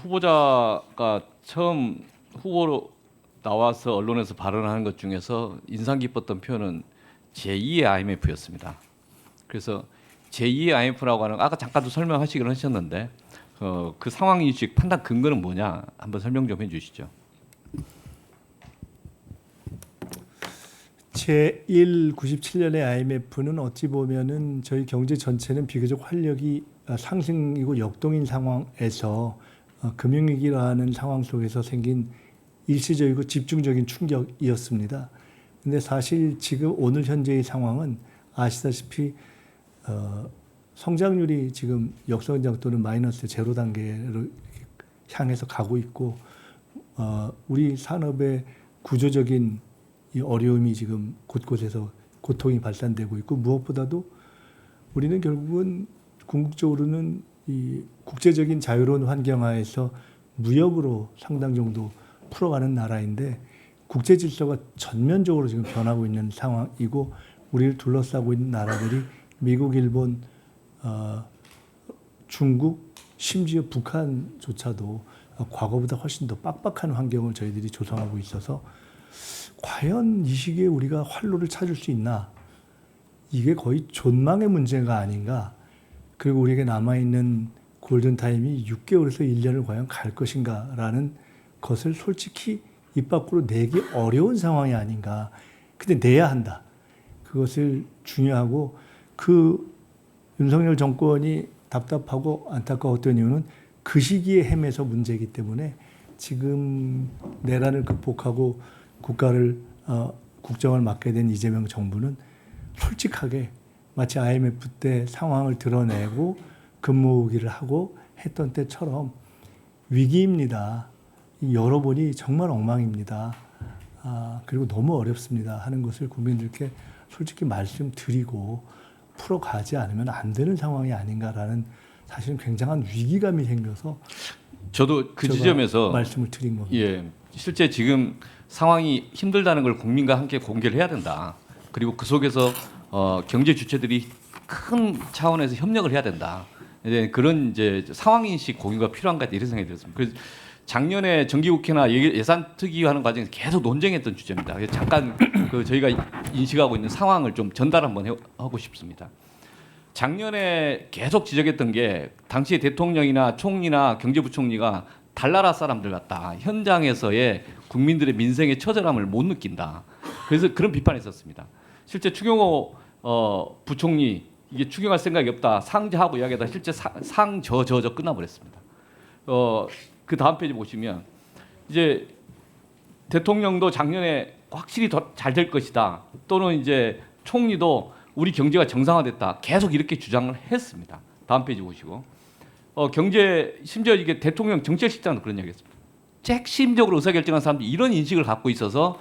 후보자가 처음 후보로 나와서 언론에서 발언하는 것 중에서 인상 깊었던 표현은 제2의 IMF였습니다. 그래서 제2의 IMF라고 하는 아까 잠깐도 설명하시긴 하셨는데 그 상황 인식 판단 근거는 뭐냐 한번 설명 좀 해주시죠. 제1 97년의 IMF는 어찌 보면은 저희 경제 전체는 비교적 활력이 상승이고 역동인 상황에서 금융위기라는 상황 속에서 생긴 일시적이고 집중적인 충격이었습니다. 근데 사실 지금 오늘 현재의 상황은 아시다시피 성장률이 지금 역성장 또는 마이너스 제로 단계로 향해서 가고 있고 우리 산업의 구조적인 이 어려움이 지금 곳곳에서 고통이 발산되고 있고 무엇보다도 우리는 결국은 궁극적으로는 이 국제적인 자유로운 환경 하에서 무역으로 상당 정도 풀어가는 나라인데 국제 질서가 전면적으로 지금 변하고 있는 상황이고 우리를 둘러싸고 있는 나라들이 미국, 일본, 중국, 심지어 북한조차도 과거보다 훨씬 더 빡빡한 환경을 저희들이 조성하고 있어서 과연 이 시기에 우리가 활로를 찾을 수 있나? 이게 거의 존망의 문제가 아닌가? 그리고 우리에게 남아있는 골든타임이 6개월에서 1년을 과연 갈 것인가? 라는 것을 솔직히 입 밖으로 내기 어려운 상황이 아닌가. 근데 내야 한다. 그것을 중요하고 그 윤석열 정권이 답답하고 안타까웠던 이유는 그 시기에 헤매서 문제이기 때문에 지금 내란을 극복하고 국가를 국정을 맡게 된 이재명 정부는 솔직하게 마치 IMF 때 상황을 드러내고 금모으기를 하고 했던 때처럼 위기입니다. 열어보니 정말 엉망입니다. 그리고 너무 어렵습니다 하는 것을 국민들께 솔직히 말씀드리고 풀어가지 않으면 안 되는 상황이 아닌가라는 사실은 굉장한 위기감이 생겨서 저도 그 지점에서 말씀을 드린 겁니다. 예, 실제 지금 상황이 힘들다는 걸 국민과 함께 공개를 해야 된다. 그리고 그 속에서 경제 주체들이 큰 차원에서 협력을 해야 된다. 이제 그런 이제 상황 인식 공유가 필요한 것 같다 이런 생각이 들었습니다. 그래서 작년에 정기국회나 예산 특위하는 과정에서 계속 논쟁했던 주제입니다. 그래서 잠깐 그 저희가 인식하고 있는 상황을 좀 전달 한번 하고 싶습니다. 작년에 계속 지적했던 게 당시 대통령이나 총리나 경제부총리가 달나라 사람들 같다. 현장에서의 국민들의 민생의 처절함을 못 느낀다. 그래서 그런 비판을 했었습니다. 실제 추경호 부총리 이게 추경할 생각이 없다. 상저하고 이야기하다 실제 상저 끝나버렸습니다. 그 다음 페이지 보시면 이제 대통령도 작년에 확실히 더 잘 될 것이다. 또는 이제 총리도 우리 경제가 정상화됐다. 계속 이렇게 주장을 했습니다. 다음 페이지 보시고 경제 심지어 이게 대통령 정책실장도 그런 이야기했습니다. 핵심적으로 의사결정한 사람들이 이런 인식을 갖고 있어서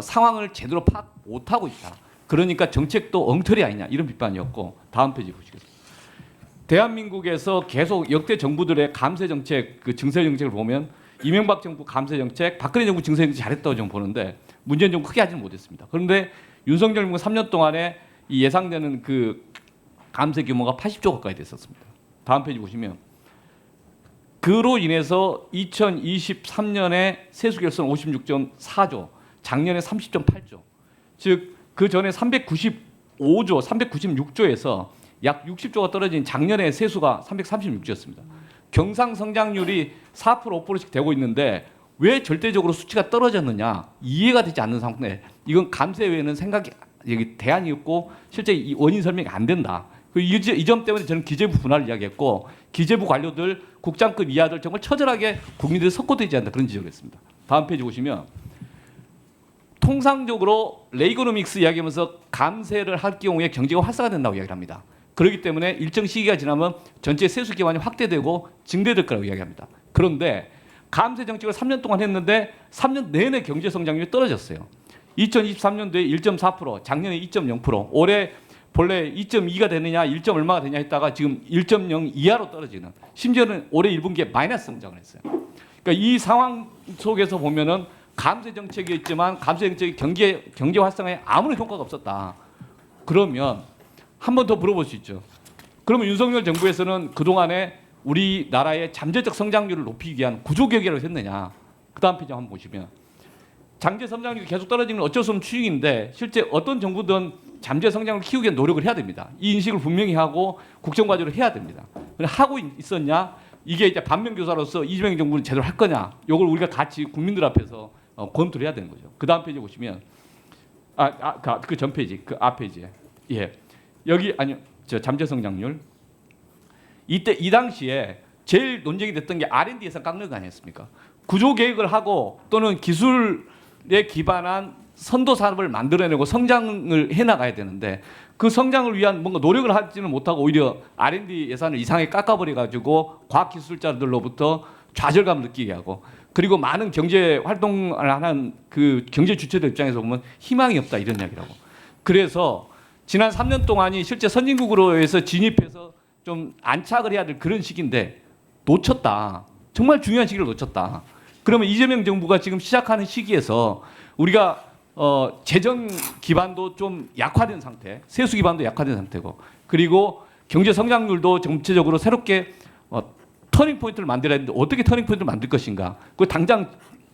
상황을 제대로 파악 못하고 있다. 그러니까 정책도 엉터리 아니냐 이런 비판이었고 다음 페이지 보시겠습니다. 대한민국에서 계속 역대 정부들의 감세 정책, 그 증세 정책을 보면 이명박 정부 감세 정책, 박근혜 정부 증세 정책 잘했다고 좀 보는데 문재인 정부 크게 하지는 못했습니다. 그런데 윤석열 정부 3년 동안에 이 예상되는 그 감세 규모가 80조 가까이 됐었습니다. 다음 페이지 보시면 그로 인해서 2023년에 세수 결손 56.4조, 작년에 30.8조, 즉 그 전에 395조, 396조에서 약 60조가 떨어진 작년에 세수가 336조였습니다. 경상 성장률이 4% 5%씩 되고 있는데 왜 절대적으로 수치가 떨어졌느냐 이해가 되지 않는 상태. 이건 감세 외에는 생각이 여기 대안이 없고 실제 이 원인 설명이 안 된다. 이 점 때문에 저는 기재부 분할을 이야기했고 기재부 관료들 국장급 이하들 정말 처절하게 국민들이 석고되지 않는다 그런 지적을 했습니다. 다음 페이지 보시면 통상적으로 레이거노믹스 이야기하면서 감세를 할 경우에 경제가 활성화된다고 이야기를 합니다. 그렇기 때문에 일정 시기가 지나면 전체 세수 기반이 확대되고 증대될 거라고 이야기합니다. 그런데 감세 정책을 3년 동안 했는데 3년 내내 경제 성장률이 떨어졌어요. 2023년도에 1.4%, 작년에 2.0%, 올해 본래 2.2가 되느냐 1. 얼마가 되냐 했다가 지금 1.0 이하로 떨어지는 심지어는 올해 1분기에 마이너스 성장을 했어요. 그러니까 이 상황 속에서 보면은 감세 정책이 있지만 감세 정책이 경제 활성화에 아무런 효과가 없었다. 그러면 한 번 더 물어볼 수 있죠. 그러면 윤석열 정부에서는 그동안에 우리나라의 잠재적 성장률을 높이기 위한 구조 개혁이라고 했느냐. 그 다음 페이지 한번 보시면 잠재 성장률이 계속 떨어지는 건 어쩔 수 없는 추이인데 실제 어떤 정부든 잠재 성장을 키우기 위한 노력을 해야 됩니다. 이 인식을 분명히 하고 국정과제로 해야 됩니다. 하고 있었냐? 이게 이제 반면교사로서 이재명 정부는 제대로 할 거냐? 이걸 우리가 같이 국민들 앞에서 검토를 해야 되는 거죠. 그 다음 페이지 보시면 그 전 페이지, 그 앞 페이지에 여기 아니요, 저 잠재 성장률 이 당시에 제일 논쟁이 됐던 게 R&D 예산 깎는 거 아니었습니까? 구조 계획을 하고 또는 기술에 기반한 선도 산업을 만들어내고 성장을 해나가야 되는데 그 성장을 위한 뭔가 노력을 하지는 못하고 오히려 R&D 예산을 이상하게 깎아버려 가지고 과학기술자들로부터 좌절감을 느끼게 하고 그리고 많은 경제 활동을 하는 그 경제 주체들 입장에서 보면 희망이 없다 이런 이야기라고. 그래서 지난 3년 동안이 실제 선진국으로 해서 진입해서 좀 안착을 해야 될 그런 시기인데 놓쳤다. 정말 중요한 시기를 놓쳤다. 그러면 이재명 정부가 지금 시작하는 시기에서 우리가 재정 기반도 좀 약화된 상태, 세수 기반도 약화된 상태고, 그리고 경제 성장률도 전체적으로 새롭게 터닝 포인트를 만들어야 되는데 어떻게 터닝 포인트를 만들 것인가? 그 당장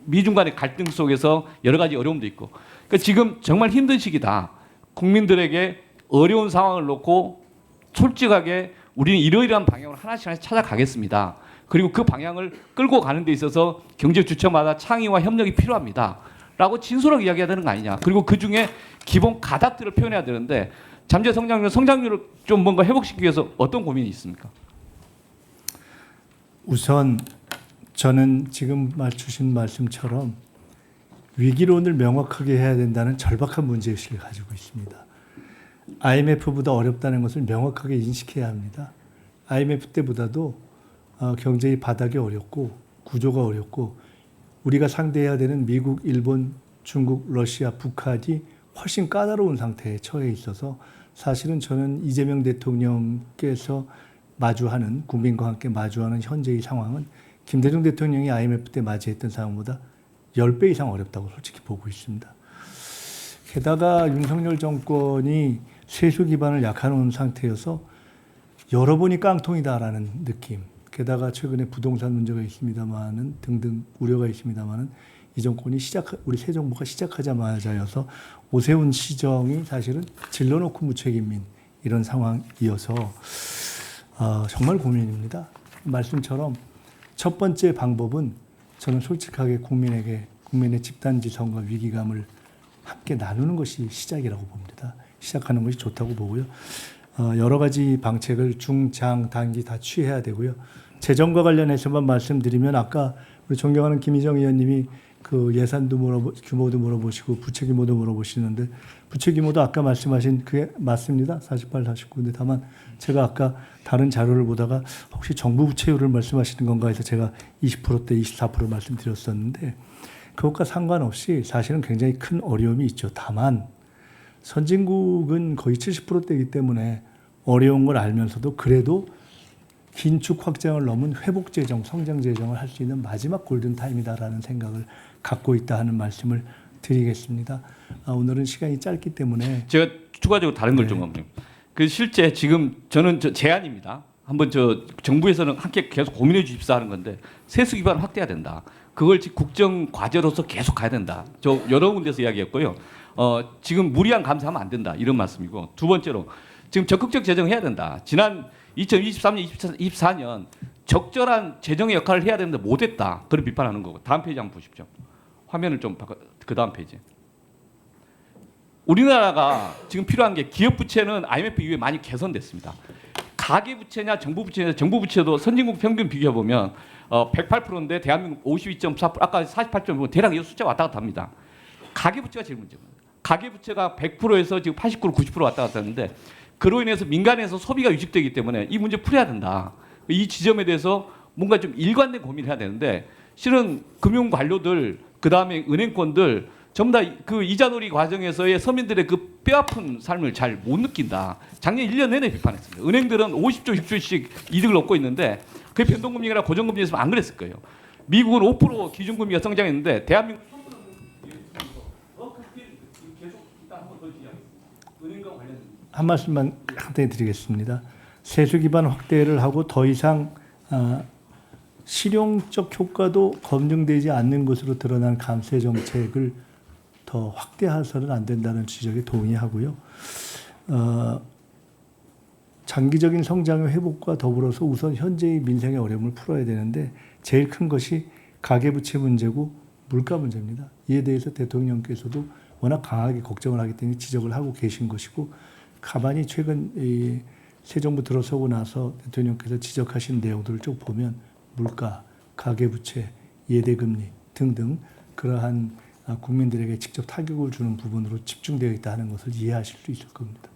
미중 간의 갈등 속에서 여러 가지 어려움도 있고, 그러니까 지금 정말 힘든 시기다. 국민들에게 어려운 상황을 놓고 솔직하게 우리는 이러이러한 방향으로 하나씩 찾아가겠습니다. 그리고 그 방향을 끌고 가는 데 있어서 경제 주체마다 창의와 협력이 필요합니다. 라고 진솔하게 이야기해야 되는 거 아니냐. 그리고 그중에 기본 가닥들을 표현해야 되는데 잠재 성장률을 좀 뭔가 회복시키기 위해서 어떤 고민이 있습니까? 우선 저는 지금 주신 말씀처럼 위기론을 명확하게 해야 된다는 절박한 문제의식을 가지고 있습니다. IMF보다 어렵다는 것을 명확하게 인식해야 합니다. IMF 때보다도 경제의 바닥이 어렵고 구조가 어렵고 우리가 상대해야 되는 미국, 일본, 중국, 러시아, 북한이 훨씬 까다로운 상태에 처해 있어서 사실은 저는 이재명 대통령께서 마주하는 국민과 함께 마주하는 현재의 상황은 김대중 대통령이 IMF 때 맞이했던 상황보다 10배 이상 어렵다고 솔직히 보고 있습니다. 게다가 윤석열 정권이 세수 기반을 약화놓은 상태여서 여러분이 깡통이다라는 느낌. 게다가 최근에 부동산 문제가 있습니다만은 등등 우려가 있습니다만은 이 정권이 우리 새 정부가 시작하자마자여서 오세훈 시정이 사실은 질러놓고 무책임인 이런 상황이어서 정말 고민입니다. 말씀처럼 첫 번째 방법은 저는 솔직하게 국민의 집단지성과 위기감을 함께 나누는 것이 시작이라고 봅니다. 시작하는 것이 좋다고 보고요. 여러 가지 방책을 중, 장, 단기 다 취해야 되고요. 재정과 관련해서만 말씀드리면 아까 우리 존경하는 김희정 의원님이 그 예산도 규모도 물어보시고 부채 규모도 물어보시는데 부채 규모도 아까 말씀하신 그게 맞습니다. 48, 49. 근데 다만 제가 아까 다른 자료를 보다가 혹시 정부 부채율을 말씀하시는 건가 해서 제가 20%대 24% 말씀드렸었는데 그것과 상관없이 사실은 굉장히 큰 어려움이 있죠. 다만 선진국은 거의 70%대이기 때문에 어려운 걸 알면서도 그래도 긴축 확장을 넘은 회복 재정, 성장 재정을 할 수 있는 마지막 골든 타임이다라는 생각을 갖고 있다 하는 말씀을 드리겠습니다. 오늘은 시간이 짧기 때문에 제가 추가적으로 다른 걸 좀 합니다. 그 실제 지금 저는 제안입니다. 한번 정부에서는 함께 계속 고민해 주십사 하는 건데 세수 기반을 확대해야 된다. 그걸 국정 과제로서 계속 가야 된다. 저 여러 군데서 이야기했고요. 지금 무리한 감사하면 안 된다. 이런 말씀이고 두 번째로 지금 적극적 재정해야 된다. 지난 2023년, 2024년 적절한 재정의 역할을 해야 되는데 못했다. 그런 비판하는 거고. 다음 페이지 한번 보십시오. 화면을 좀 바꿔. 그 다음 페이지. 우리나라가 지금 필요한 게 기업 부채는 IMF 이후에 많이 개선됐습니다. 가계 부채냐 정부 부채냐 정부 부채도 선진국 평균 비교해 보면 108%인데 대한민국 52.4% 아까 48.5 대략 이 숫자 왔다 갔다 합니다. 가계 부채가 제일 문제입니다. 가계 부채가 100%에서 지금 89, 90% 왔다 갔다 하는데 그로 인해서 민간에서 소비가 위축되기 때문에 이 문제 풀어야 된다. 이 지점에 대해서 뭔가 좀 일관된 고민을 해야 되는데 실은 금융 관료들 그다음에 은행권들 전부 다 그 이자놀이 과정에서의 서민들의 그 뼈아픈 삶을 잘 못 느낀다. 작년 1년 내내 비판했습니다. 은행들은 50조, 60조씩 이득을 얻고 있는데 그게 변동금리나 고정금리였으면 안 그랬을 거예요. 미국은 5% 기준금리가 성장했는데 대한민국 한 말씀만 한테 드리겠습니다. 세수 기반 확대를 하고 더 이상 실용적 효과도 검증되지 않는 것으로 드러난 감세 정책을 더 확대해서는 안 된다는 지적에 동의하고요. 장기적인 성장의 회복과 더불어서 우선 현재의 민생의 어려움을 풀어야 되는데 제일 큰 것이 가계부채 문제고 물가 문제입니다. 이에 대해서 대통령께서도 워낙 강하게 걱정을 하기 때문에 지적을 하고 계신 것이고 가만히 최근 이 새 정부 들어서고 나서 대통령께서 지적하신 내용들을 쭉 보면 물가, 가계부채, 예대금리 등등 그러한 국민들에게 직접 타격을 주는 부분으로 집중되어 있다는 것을 이해하실 수 있을 겁니다.